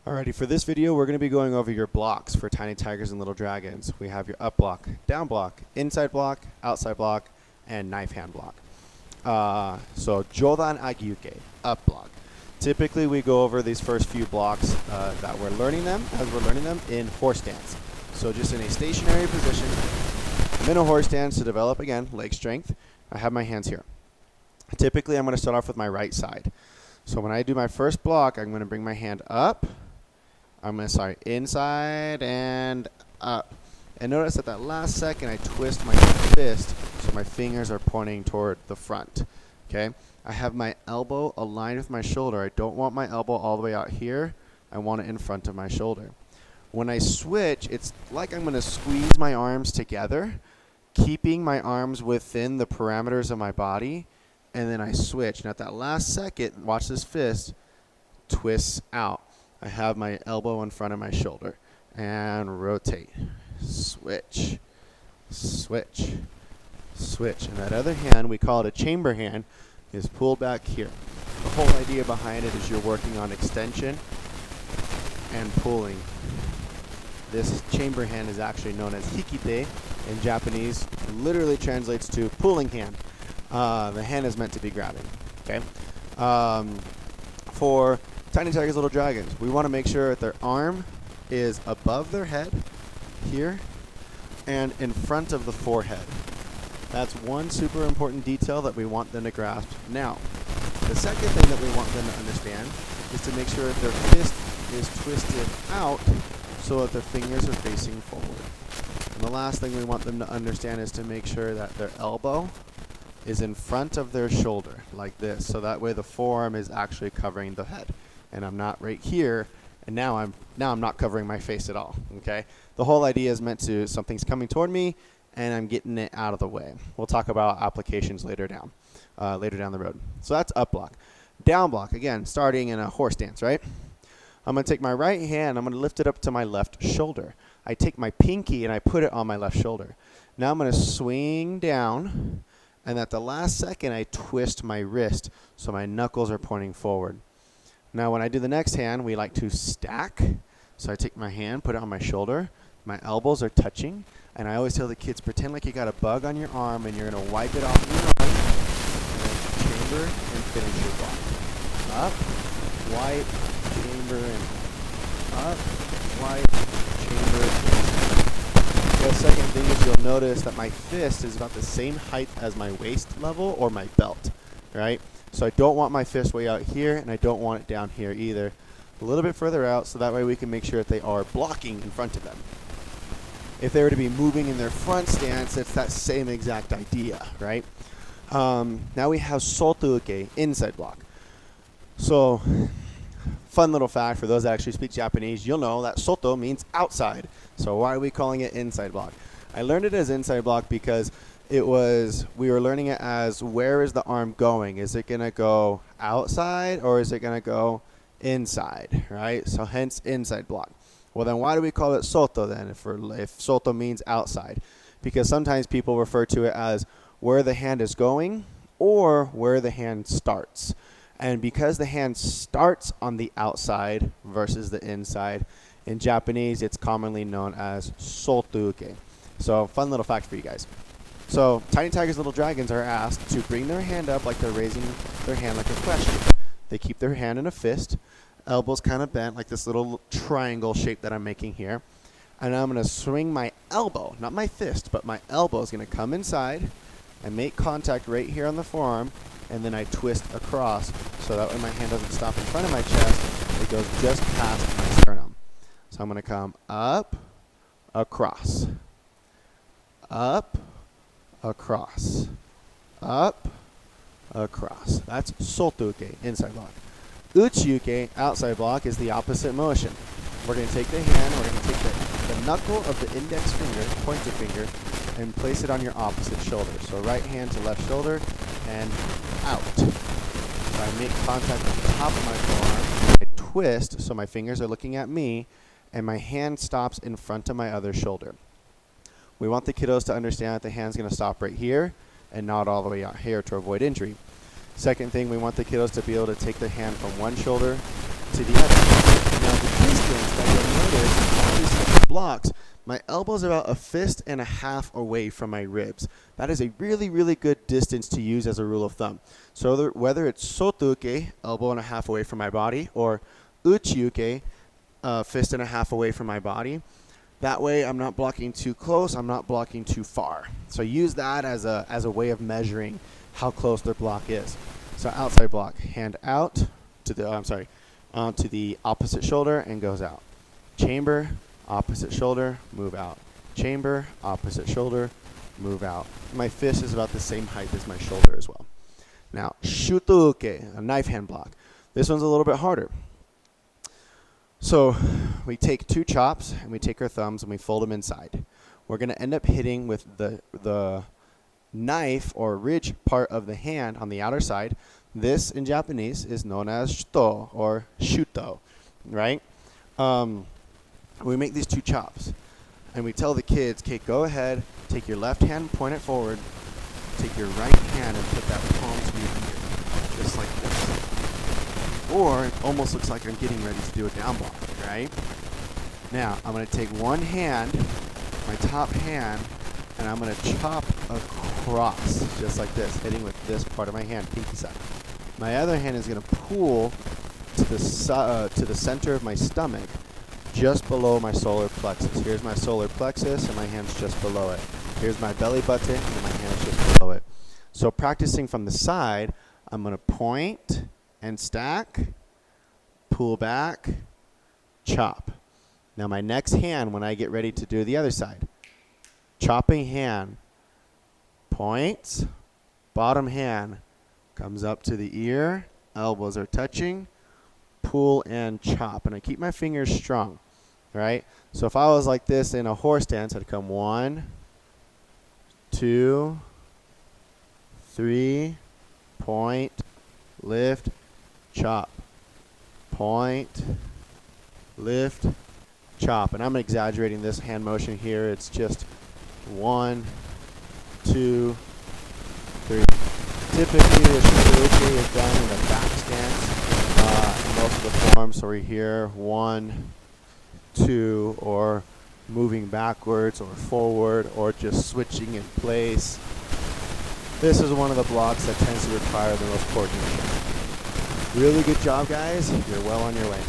Alrighty, for this video, we're going to be going over your blocks for Tiny Tigers and Little Dragons. We have your up block, down block, inside block, outside block, and knife hand block. So Jodan Agyuke, up block. Typically, we go over these first few blocks that we're learning them in horse stance. So just in a stationary position, I'm in a horse stance to develop, again, leg strength. I have my hands here. Typically, I'm going to start off with my right side. So when I do my first block, I'm going to bring my hand up. Inside and up. And notice at that last second, I twist my fist so my fingers are pointing toward the front. Okay? I have my elbow aligned with my shoulder. I don't want my elbow all the way out here. I want it in front of my shoulder. When I switch, it's like I'm going to squeeze my arms together, keeping my arms within the parameters of my body, and then I switch. And at that last second, watch this fist twists out. I have my elbow in front of my shoulder and rotate, switch, switch, switch. And that other hand, we call it a chamber hand, is pulled back here. The whole idea behind it is you're working on extension and pulling. This chamber hand is actually known as hikite in Japanese. It literally translates to pulling hand. The hand is meant to be grabbing. Okay. For Tiny Tigers, Little Dragons, we want to make sure that their arm is above their head here and in front of the forehead. That's one super important detail that we want them to grasp. Now, the second thing that we want them to understand is to make sure that their fist is twisted out so that their fingers are facing forward. And the last thing we want them to understand is to make sure that their elbow is in front of their shoulder, like this, so that way the forearm is actually covering the head. And I'm not right here, and now I'm not covering my face at all, okay? The whole idea is meant to, something's coming toward me, and I'm getting it out of the way. We'll talk about applications later down the road. So that's up block. Down block, again, starting in a horse stance, right? I'm going to take my right hand, I'm going to lift it up to my left shoulder. I take my pinky and I put it on my left shoulder. Now I'm going to swing down, and at the last second, I twist my wrist so my knuckles are pointing forward. Now, when I do the next hand, we like to stack. So I take my hand, put it on my shoulder. My elbows are touching. And I always tell the kids, pretend like you got a bug on your arm and you're going to wipe it off your arm. And then chamber and finish your block. Up, wipe, chamber, and up, wipe, chamber, and the second thing is you'll notice that my fist is about the same height as my waist level or my belt, right? So I don't want my fist way out here, and I don't want it down here either. A little bit further out, so that way we can make sure that they are blocking in front of them. If they were to be moving in their front stance, it's that same exact idea, right? Now we have soto-uke, inside block. So, fun little fact for those that actually speak Japanese, you'll know that soto means outside. So why are we calling it inside block? I learned it as inside block because we were learning it as, where is the arm going? Is it going to go outside or is it going to go inside, right? So hence inside block. Well, then why do we call it soto then if soto means outside? Because sometimes people refer to it as where the hand is going or where the hand starts. And because the hand starts on the outside versus the inside, in Japanese it's commonly known as soto-uke. So fun little fact for you guys. So Tiny Tigers, Little Dragons are asked to bring their hand up like they're raising their hand like a question. They keep their hand in a fist, elbows kind of bent like this little triangle shape that I'm making here. And I'm going to swing my elbow, not my fist, but my elbow is going to come inside and make contact right here on the forearm, and then I twist across so that way my hand doesn't stop in front of my chest, it goes just past my sternum. So I'm going to come up, across, up, across, up, across. That's soto-uke, inside block. Uchi-uke, outside block, is the opposite motion. We're going to take the hand, we're going to take the knuckle of the index finger, pointer finger, and place it on your opposite shoulder. So right hand to left shoulder and out. So I make contact with the top of my forearm. I twist so my fingers are looking at me, and my hand stops in front of my other shoulder. We want the kiddos to understand that the hand's going to stop right here and not all the way out here to avoid injury. Second thing, we want the kiddos to be able to take their hand from one shoulder to the other. Now, the blocks, my elbow's about a fist and a half away from my ribs. That is a really, really good distance to use as a rule of thumb. So whether it's sotuke, elbow and a half away from my body, or uchiuke, fist and a half away from my body, that way I'm not blocking too close, I'm not blocking too far. So use that as a way of measuring how close their block is. So outside block, hand out to the, to the opposite shoulder and goes out. Chamber, opposite shoulder, move out. Chamber, opposite shoulder, move out. My fist is about the same height as my shoulder as well. Now, shutuke, a knife hand block. This one's a little bit harder. So we take two chops and we take our thumbs and we fold them inside. We're going to end up hitting with the knife or ridge part of the hand on the outer side. This in Japanese is known as shuto or shuto, right? We make these two chops and we tell the kids, okay, go ahead, take your left hand, point it forward, take your right hand and put that palm to your ear, just like this. Or it almost looks like I'm getting ready to do a down block, right? Now, I'm going to take one hand, my top hand, and I'm going to chop across, just like this, hitting with this part of my hand, pinky side. My other hand is going to pull to the center of my stomach, just below my solar plexus. Here's my solar plexus, and my hand's just below it. Here's my belly button, and my hand's just below it. So practicing from the side, I'm going to point and stack, pull back, chop. Now my next hand, when I get ready to do the other side, chopping hand, points, bottom hand comes up to the ear, elbows are touching, pull and chop. And I keep my fingers strong, right? So if I was like this in a horse stance, I'd come 1, 2, 3, point, lift, chop, point, lift, chop. And I'm exaggerating this hand motion here. It's just 1, 2, 3. Typically, the shizuoki is done in a back stance in most of the forms. So we're here 1, 2, or moving backwards or forward, or just switching in place. This is one of the blocks that tends to require the most coordination. Really good job, guys. You're well on your way.